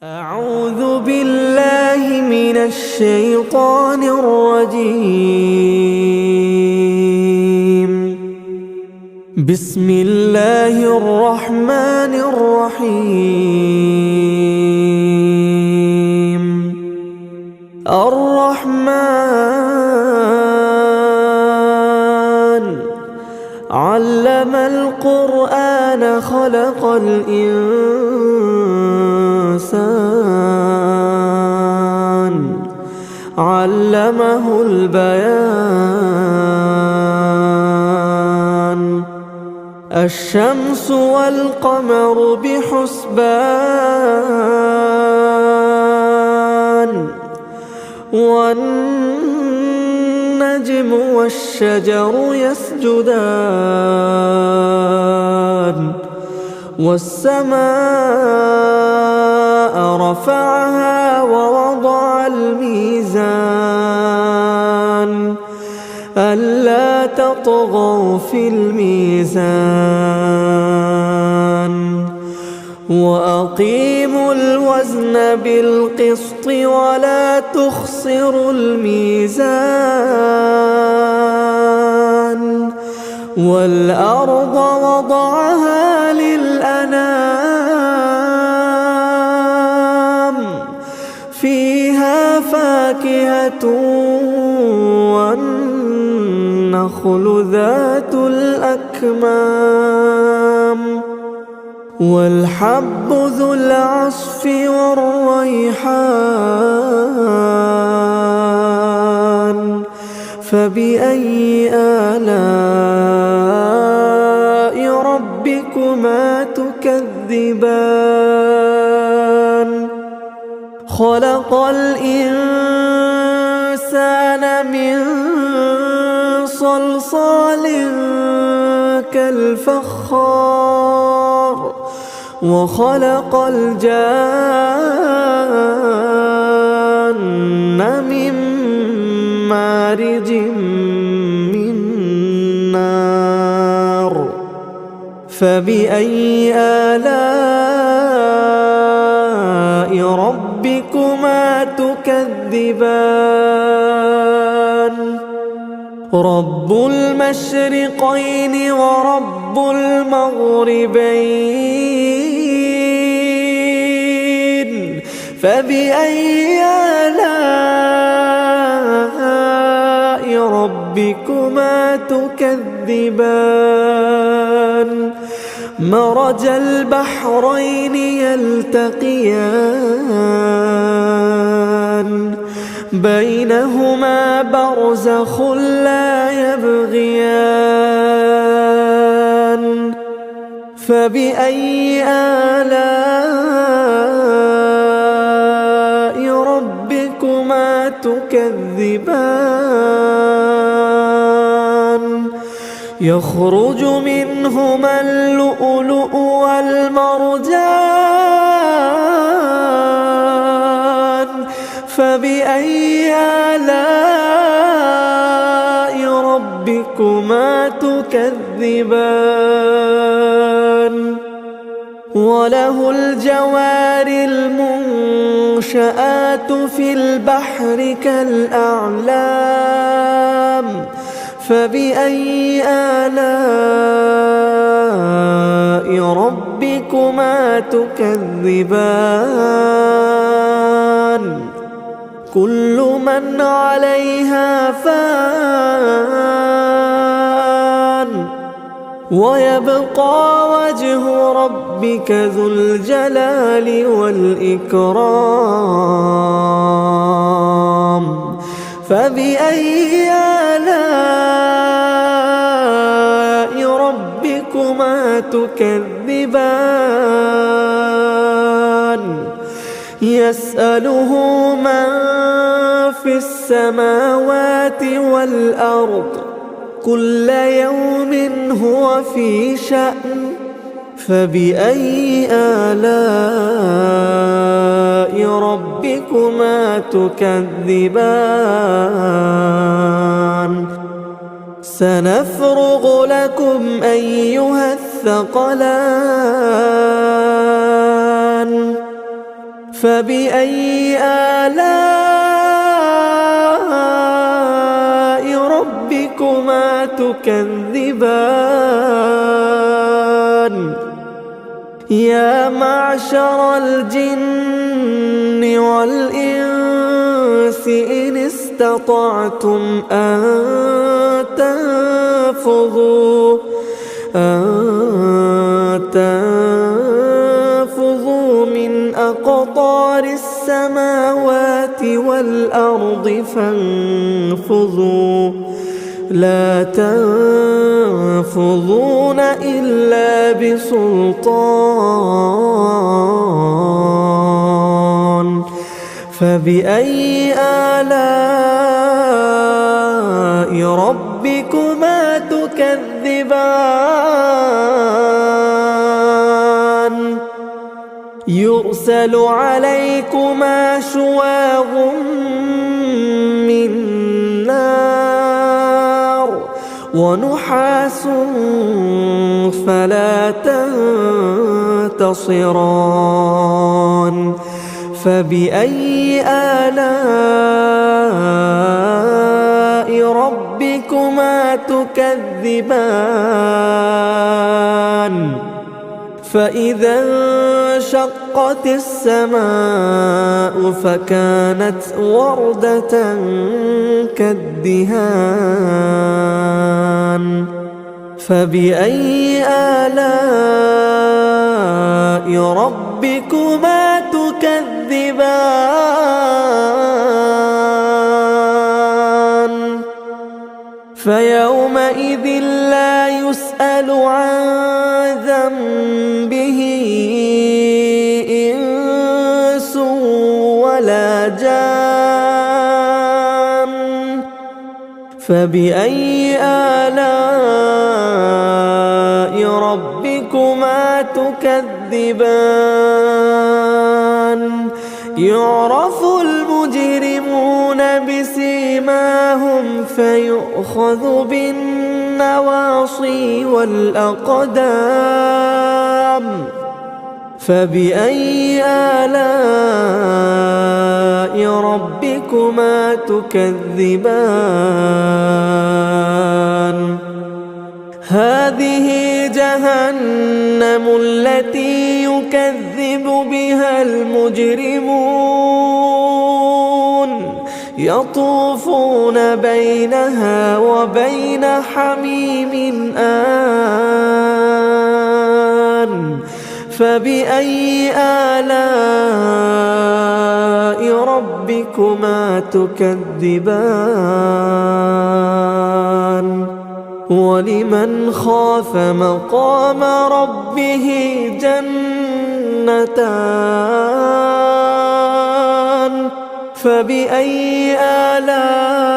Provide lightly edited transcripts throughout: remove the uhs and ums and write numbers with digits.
أعوذ بالله من الشيطان الرجيم. بسم الله الرحمن الرحيم. الرحمن علم القرآن خلق الإنسان علمه البيان. الشمس والقمر بحسبان والنجم والشجر يسجدان والسماء رفعها ووضع الميزان ألا تطغوا في الميزان وأقيموا الوزن بالقسط ولا تخسروا الميزان والأرض وضعها للأنام فيها فاكهة والنخل ذات الأكمام والحب ذو العصف والريحان فبأي آلاء ربكما تكذبان خلق الإنسان من صلصال كالفخار وخلق الجان من مارج من نار فبأي آلاء ربكما تكذبان رب المشرقين ورب المغربين فبأي آلاء ربكما تكذبان مرج البحرين يلتقيان بينهما برزخ لا يبغيان فبأي آلاء ربكما تكذبان يخرج منهما اللؤلؤ والمرجان فبأي آلاء ربكما تكذبان وله الجوار المنشآت في البحر كالأعلام فبأي آلاء ربكما تكذبان كل من عليها فان ويبقى وجه ربك ذو الجلال والإكرام فبأي آلاء ربكما تكذبان يسأله من في السماوات والأرض كل يوم هو في شأن فبأي آلاء ربكما تكذبان سنفرغ لكم أيها الثقلان فبأي آلاء ربكما تكذبان يا معشر الجن والإنس إن استطعتم أن تنفذوا من أقطار السماوات والأرض فانفذوا لا تنفذون إلا بسلطان فبأي آلاء ربكما تكذبان يرسل عليكما شواظ من نار ونحاس فلا تنتصران فبأي آلاء ربكما تكذبان فإذا انشقت السماء فكانت وردة كالدهان فبأي آلاء ربكما تكذبان فيومئذ لا يسأل عن ذنبه إنس ولا جان فبأي آلاء ربكما تكذبان يعرف المجرمون بسيماهم فيؤخذ بالنواصي والأقدام فبأي آلاء ربكما تكذبان هذه جهنم التي يكذب بها المجرمون يطوفون بينها وبين حميم آن فبأي آلاء ربكما تكذبان ولمن خاف مقام ربه جنتان فبأي آلاء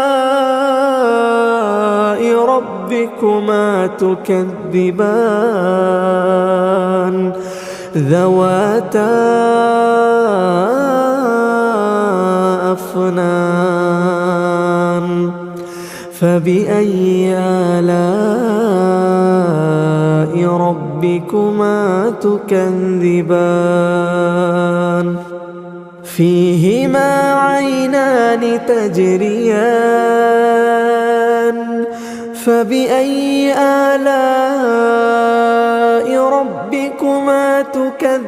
ربكما تكذبان ذواتا أفنان فبأي آلاء ربكما تكذبان فيهما عينان تجريان فبأي آلاء ربكما تكذبان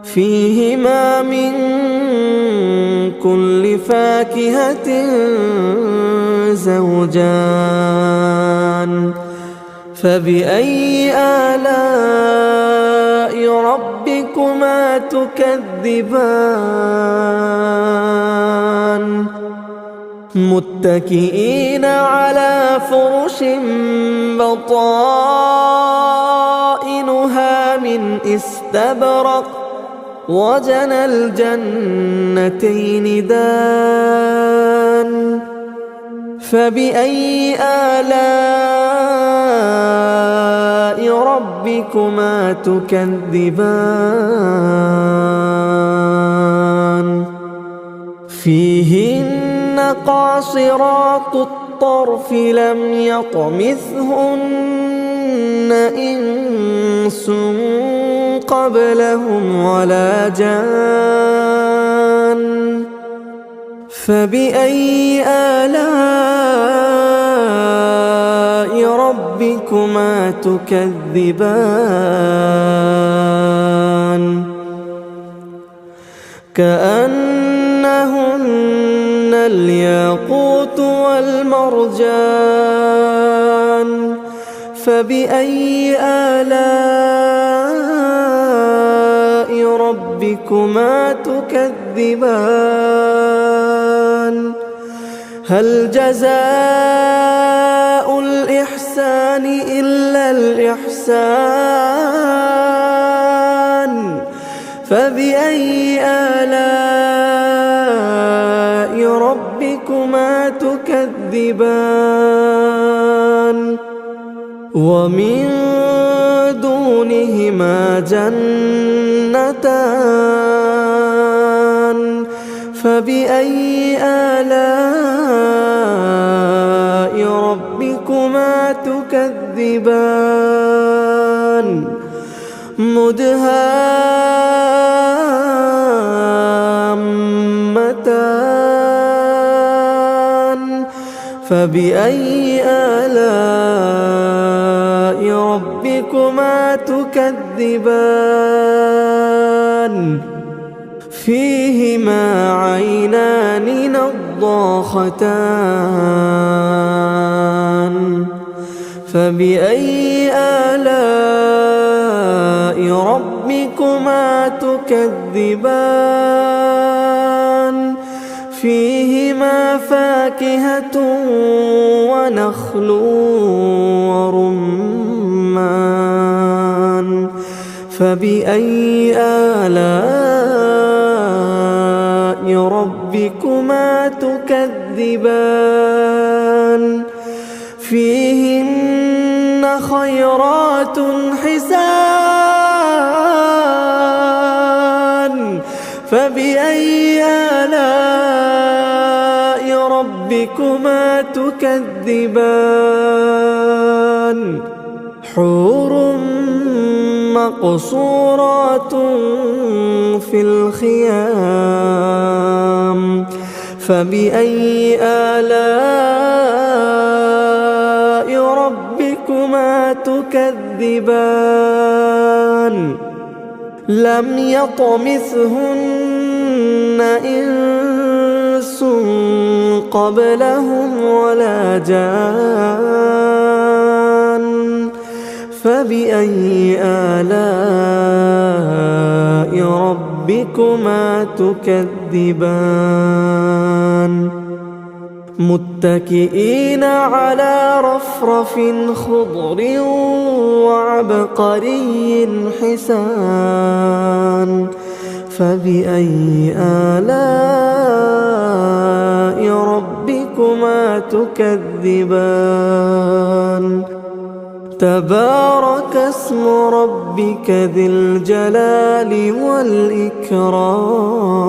فيهما من كل فاكهة زوجان فبأي آلاء ربكما تكذبان متكئين على فرش بطائنها من استبرق وجنى الجنتين دان فبأي آلاء ربكما تكذبان فيهن قاصرات الطرف لم يطمثهن إنس قبلهم ولا جان فبأي آلاء ربكما تكذبان كأنهن الياقوت والمرجان فبأي آلاء ربكما تكذبان هل جزاء الإحسان إلا الإحسان فبأي آلاء ربكما تكذبان ومن دونهما جنتان فبأي آلاء ربكما تكذبان مدهامتان فبأي آلاء ربكما تكذبان فيهما عينان نضاختان فبأي آلاء ربكما تكذبان فيهما فاكهة ونخل ورمان فبأي آلاء ربكما تكذبان فيهن خيرات حسان فبأي آلاء ربكما تكذبان حور مقصورات في الخيام فبأي آلاء ربكما تكذبان لم يطمثهن إنس قبلهم ولا جان فبأي آلاء ربكما تكذبان متكئين على رفرف خضر وعبقري حسان فبأي آلاء ربكما تكذبان تبارك اسم ربك ذي الجلال والإكرام